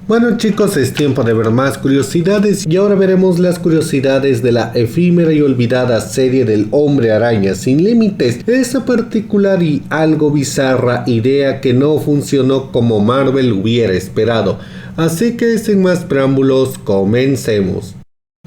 Bueno chicos, es tiempo de ver más curiosidades y ahora veremos las curiosidades de la efímera y olvidada serie del Hombre Araña Sin Límites, esa particular y algo bizarra idea que no funcionó como Marvel hubiera esperado. Así que sin más preámbulos, comencemos.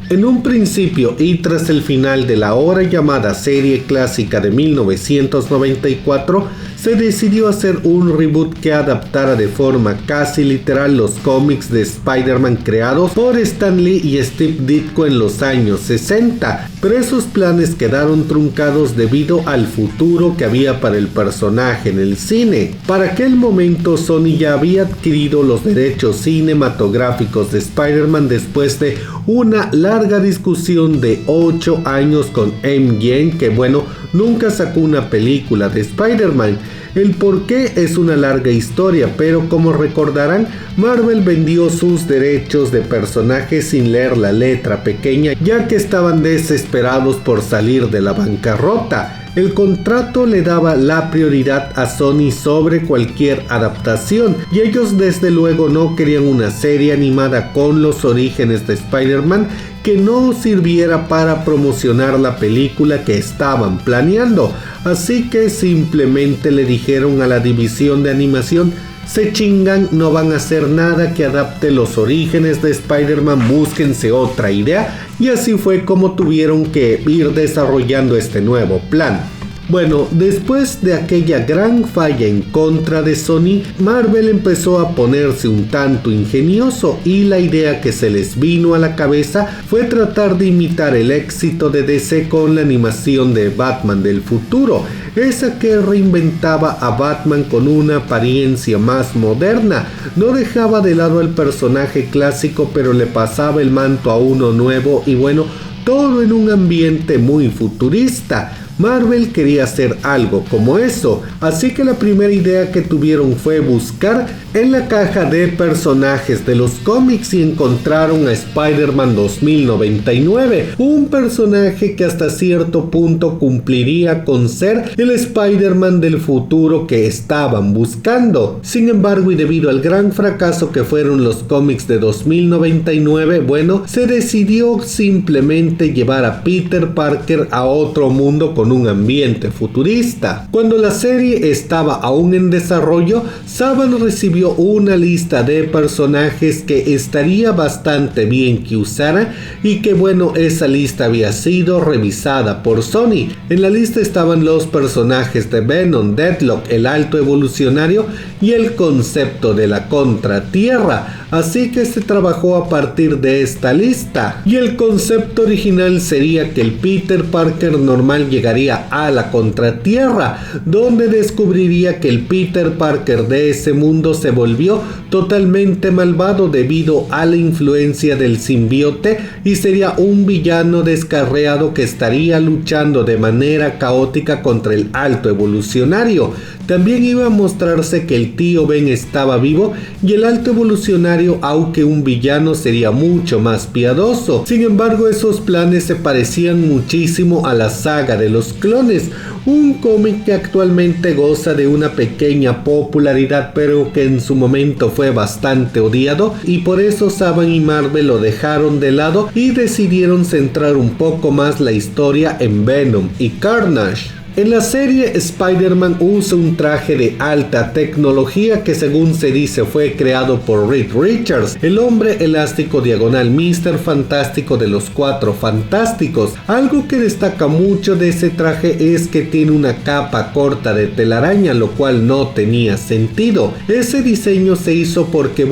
En un principio y tras el final de la ahora llamada serie clásica de 1994, se decidió hacer un reboot que adaptara de forma casi literal los cómics de Spider-Man creados por Stan Lee y Steve Ditko en los años 60, pero esos planes quedaron truncados debido al futuro que había para el personaje en el cine. Para aquel momento Sony ya había adquirido los derechos cinematográficos de Spider-Man después de una larga discusión de 8 años con MGM, que nunca sacó una película de Spider-Man. El porqué es una larga historia, pero como recordarán, Marvel vendió sus derechos de personajes sin leer la letra pequeña, ya que estaban desesperados por salir de la bancarrota. El contrato le daba la prioridad a Sony sobre cualquier adaptación, y ellos desde luego no querían una serie animada con los orígenes de Spider-Man que no sirviera para promocionar la película que estaban planeando. Así que simplemente le dijeron a la división de animación: se chingan, no van a hacer nada que adapte los orígenes de Spider-Man, búsquense otra idea. Y así fue como tuvieron que ir desarrollando este nuevo plan. Bueno, después de aquella gran falla en contra de Sony, Marvel empezó a ponerse un tanto ingenioso y la idea que se les vino a la cabeza fue tratar de imitar el éxito de DC con la animación de Batman del futuro, esa que reinventaba a Batman con una apariencia más moderna. No dejaba de lado al personaje clásico, pero le pasaba el manto a uno nuevo y todo en un ambiente muy futurista. Marvel quería hacer algo como eso, así que la primera idea que tuvieron fue buscar en la caja de personajes de los cómics y encontraron a Spider-Man 2099, un personaje que hasta cierto punto cumpliría con ser el Spider-Man del futuro que estaban buscando. Sin embargo, y debido al gran fracaso que fueron los cómics de 2099, se decidió simplemente llevar a Peter Parker a otro mundo con un ambiente futurista. Cuando la serie estaba aún en desarrollo, Saban recibió una lista de personajes que estaría bastante bien que usara y que esa lista había sido revisada por Sony. En la lista estaban los personajes de Venom, Deadlock, el Alto Evolucionario y el concepto de la Contratierra, así que se trabajó a partir de esta lista. Y el concepto original sería que el Peter Parker normal llegaría a la Contratierra, donde descubriría que el Peter Parker de ese mundo se volvió totalmente malvado debido a la influencia del simbionte y sería un villano descarriado que estaría luchando de manera caótica contra el Alto Evolucionario. También iba a mostrarse que el tío Ben estaba vivo y el Alto Evolucionario, aunque un villano, sería mucho más piadoso. Sin embargo, esos planes se parecían muchísimo a la saga de los clones, un cómic que actualmente goza de una pequeña popularidad, pero que en su momento fue bastante odiado, y por eso Saban y Marvel lo dejaron de lado y decidieron centrar un poco más la historia en Venom y Carnage. En la serie, Spider-Man usa un traje de alta tecnología que, según se dice, fue creado por Reed Richards, el hombre elástico diagonal Mr. Fantástico de los Cuatro Fantásticos. Algo que destaca mucho de ese traje es que tiene una capa corta de telaraña, lo cual no tenía sentido. Ese diseño se hizo porque,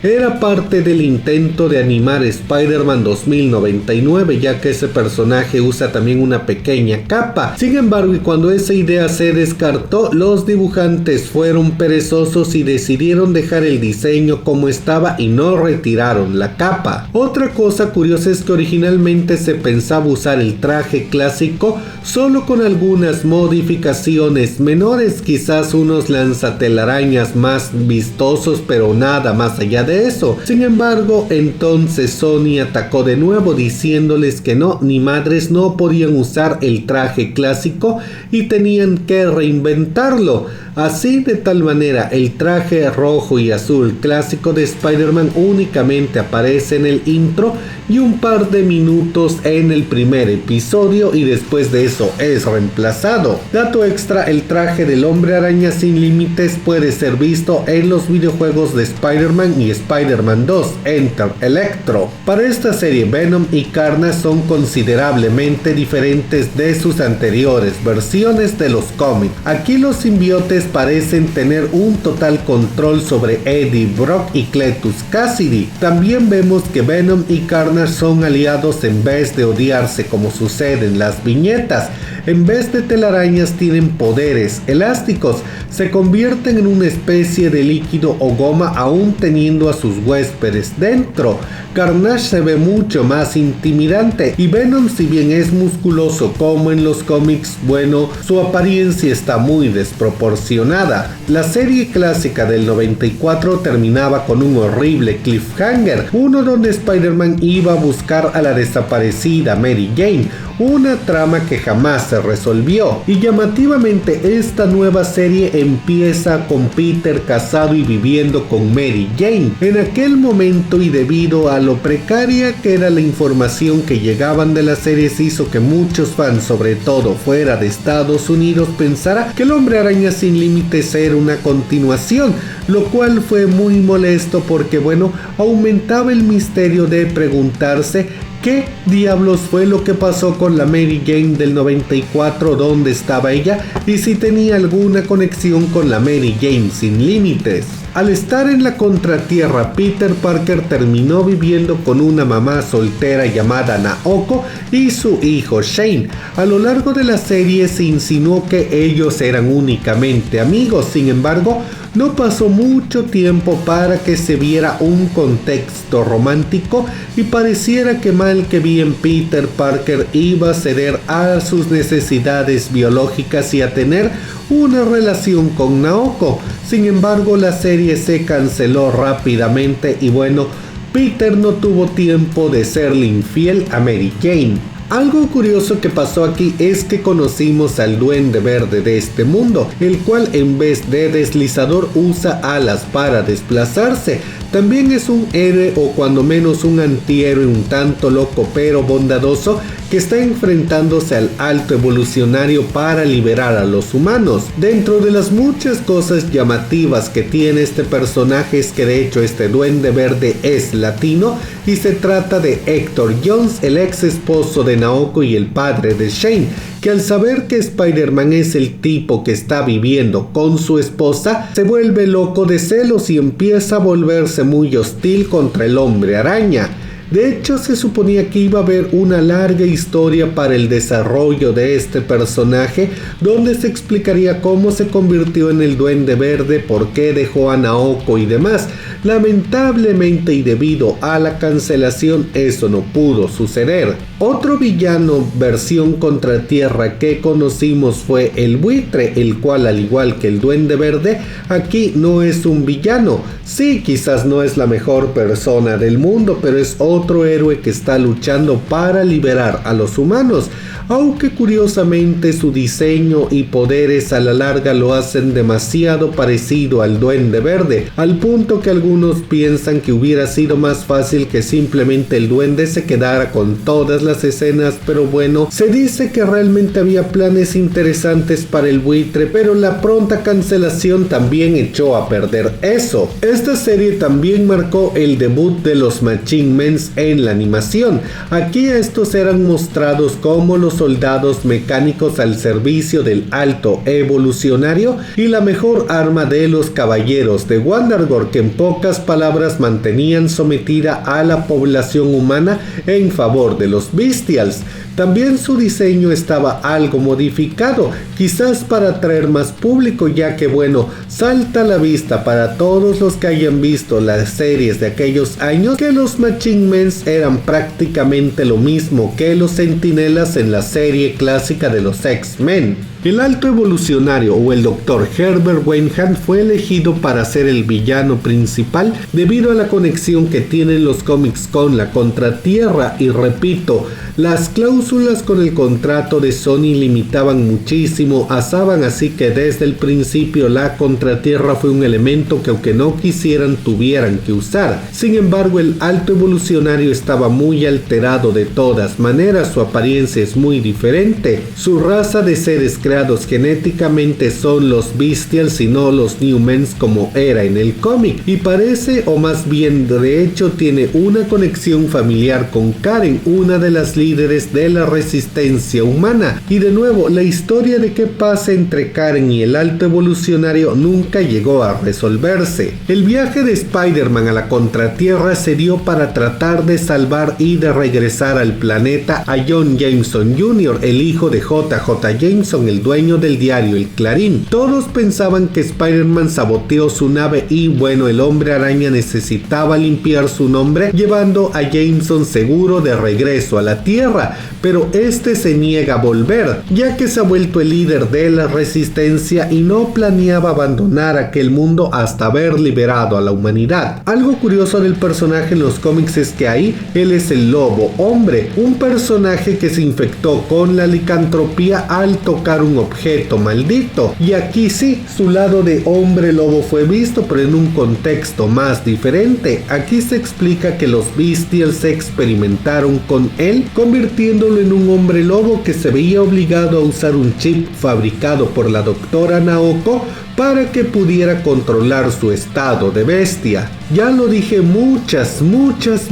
era parte del intento de animar Spider-Man 2099, ya que ese personaje usa también una pequeña capa. Sin embargo, y cuando esa idea se descartó, los dibujantes fueron perezosos y decidieron dejar el diseño como estaba y no retiraron la capa. Otra cosa curiosa es que originalmente se pensaba usar el traje clásico solo con algunas modificaciones menores, quizás unos lanzatelarañas más vistosos, pero nada más allá de eso. Sin embargo, entonces Sony atacó de nuevo diciéndoles que no, ni madres, no podían usar el traje clásico y tenían que reinventarlo. Así, de tal manera, el traje rojo y azul clásico de Spider-Man únicamente aparece en el intro y un par de minutos en el primer episodio, y después de eso es reemplazado. Dato extra, el traje del Hombre Araña sin límites puede ser visto en los videojuegos de Spider-Man y Spider-Man 2, Enter Electro. Para esta serie, Venom y Carnage son considerablemente diferentes de sus anteriores versiones de los cómics. Aquí los simbiotes parecen tener un total control sobre Eddie Brock y Cletus Cassidy. También vemos que Venom y Carnage son aliados en vez de odiarse como sucede en las viñetas. En vez de telarañas tienen poderes elásticos, se convierten en una especie de líquido o goma aún teniendo a sus huéspedes dentro. Carnage se ve mucho más intimidante y Venom, si bien es musculoso como en los cómics, bueno, su apariencia está muy desproporcionada. La serie clásica del 94 terminaba con un horrible cliffhanger, uno donde Spider-Man iba a buscar a la desaparecida Mary Jane, una trama que jamás se resolvió, y llamativamente esta nueva serie empieza con Peter casado y viviendo con Mary Jane. En aquel momento, y debido a lo precaria que era la información que llegaban de la serie, hizo que muchos fans, sobre todo fuera de Estados Unidos, pensara que el Hombre Araña sin límites era una continuación, lo cual fue muy molesto porque bueno, aumentaba el misterio de preguntarse ¿qué diablos fue lo que pasó con la Mary Jane del 94? ¿Dónde estaba ella? Y si tenía alguna conexión con la Mary Jane sin límites. Al estar en la contratierra, Peter Parker terminó viviendo con una mamá soltera llamada Naoko y su hijo Shane. A lo largo de la serie se insinuó que ellos eran únicamente amigos, sin embargo, no pasó mucho tiempo para que se viera un contexto romántico y pareciera que mal que bien Peter Parker iba a ceder a sus necesidades biológicas y a tener una relación con Naoko. Sin embargo, la serie se canceló rápidamente y bueno, Peter no tuvo tiempo de serle infiel a Mary Jane. Algo curioso que pasó aquí es que conocimos al Duende Verde de este mundo, el cual en vez de deslizador usa alas para desplazarse. También es un héroe, o cuando menos un antihéroe un tanto loco pero bondadoso, que está enfrentándose al alto evolucionario para liberar a los humanos. Dentro de las muchas cosas llamativas que tiene este personaje es que de hecho este Duende Verde es latino y se trata de Hector Jones, el ex esposo de Naoko y el padre de Shane, que al saber que Spider-Man es el tipo que está viviendo con su esposa, se vuelve loco de celos y empieza a volverse muy hostil contra el Hombre Araña. De hecho, se suponía que iba a haber una larga historia para el desarrollo de este personaje, donde se explicaría cómo se convirtió en el Duende Verde, por qué dejó a Naoko y demás. Lamentablemente, y debido a la cancelación, eso no pudo suceder. Otro villano versión contratierra que conocimos fue el Buitre, el cual, al igual que el Duende Verde, aquí no es un villano. Sí, quizás no es la mejor persona del mundo, pero es otro héroe que está luchando para liberar a los humanos, aunque curiosamente su diseño y poderes a la larga lo hacen demasiado parecido al Duende Verde, al punto que algunos piensan que hubiera sido más fácil que simplemente el Duende se quedara con todas las escenas, pero bueno, se dice que realmente había planes interesantes para el Buitre, pero la pronta cancelación también echó a perder eso. Esta serie también marcó el debut de los Machine Men en la animación. Aquí estos eran mostrados como los soldados mecánicos al servicio del alto evolucionario y la mejor arma de los caballeros de Wundagore, que en pocas palabras mantenían sometida a la población humana en favor de los Beastials. También su diseño estaba algo modificado, quizás para atraer más público, ya que bueno, salta a la vista para todos los que hayan visto las series de aquellos años que los Machine Men eran prácticamente lo mismo que los Centinelas en la serie clásica de los X-Men. El Alto Evolucionario o el Dr. Herbert Weyland fue elegido para ser el villano principal debido a la conexión que tienen los cómics con la Contratierra y repito, las cláusulas con el contrato de Sony limitaban muchísimo a Saban, así que desde el principio la Contratierra fue un elemento que aunque no quisieran tuvieran que usar. Sin embargo, el Alto Evolucionario estaba muy alterado de todas maneras, su apariencia es muy diferente. Su raza de seres creados genéticamente son los Bestials y no los Newmens como era en el cómic, y parece, o más bien de hecho tiene una conexión familiar con Karen, una de las líderes de la resistencia humana. Y de nuevo, la historia de qué pasa entre Karen y el Alto Evolucionario nunca llegó a resolverse. El viaje de Spider-Man a la Contratierra se dio para tratar de salvar y de regresar al planeta a John Jameson Jr., el hijo de JJ Jameson, el dueño del diario El Clarín. Todos pensaban que Spider-Man saboteó su nave y bueno, el Hombre Araña necesitaba limpiar su nombre llevando a Jameson seguro de regreso a la Tierra, pero este se niega a volver, ya que se ha vuelto el líder de la resistencia y no planeaba abandonar aquel mundo hasta haber liberado a la humanidad. Algo curioso del personaje en los cómics es que ahí él es el Lobo Hombre, un personaje que se infectó con la licantropía al tocar un objeto maldito, y aquí sí, su lado de hombre lobo fue visto, pero en un contexto más diferente. Aquí se explica que los Bestials experimentaron con él, convirtiéndolo en un hombre lobo que se veía obligado a usar un chip fabricado por la doctora Naoko para que pudiera controlar su estado de bestia. Ya lo dije muchas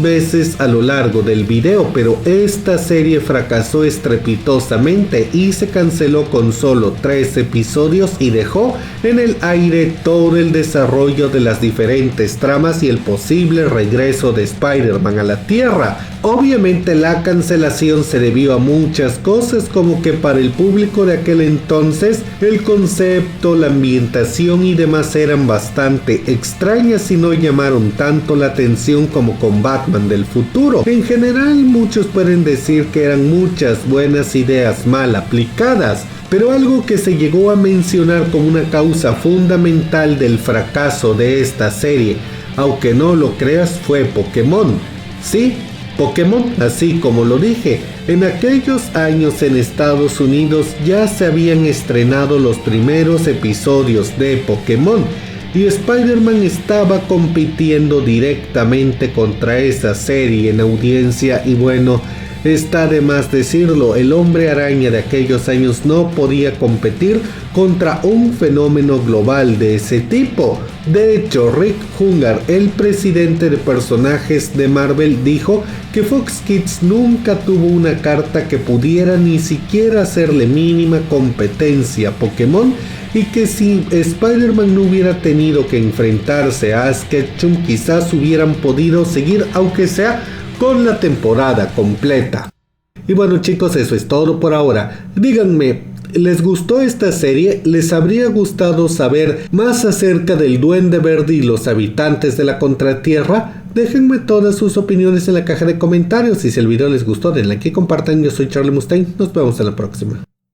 veces a lo largo del video, pero esta serie fracasó estrepitosamente y se canceló con solo 3 episodios y dejó en el aire todo el desarrollo de las diferentes tramas y el posible regreso de Spider-Man a la Tierra. Obviamente la cancelación se debió a muchas cosas, como que para el público de aquel entonces el concepto, la ambientación y demás eran bastante extrañas y no llamaron tanto la atención como con Batman del futuro. En general muchos pueden decir que eran muchas buenas ideas mal aplicadas, pero algo que se llegó a mencionar como una causa fundamental del fracaso de esta serie, aunque no lo creas, fue Pokémon. Sí, Pokémon, así como lo dije, en aquellos años en Estados Unidos ya se habían estrenado los primeros episodios de Pokémon y Spider-Man estaba compitiendo directamente contra esa serie en audiencia y bueno, está de más decirlo, el Hombre Araña de aquellos años no podía competir contra un fenómeno global de ese tipo. De hecho, Rick Hungar, el presidente de personajes de Marvel, dijo que Fox Kids nunca tuvo una carta que pudiera ni siquiera hacerle mínima competencia a Pokémon y que si Spider-Man no hubiera tenido que enfrentarse a Ash Ketchum, quizás hubieran podido seguir aunque sea con la temporada completa. Y bueno chicos, eso es todo por ahora. Díganme, ¿les gustó esta serie? ¿Les habría gustado saber más acerca del Duende Verde y los habitantes de la Contratierra? Déjenme todas sus opiniones en la caja de comentarios y si el video les gustó denle like y compartan. Yo soy Charlie Mustaine, nos vemos en la próxima.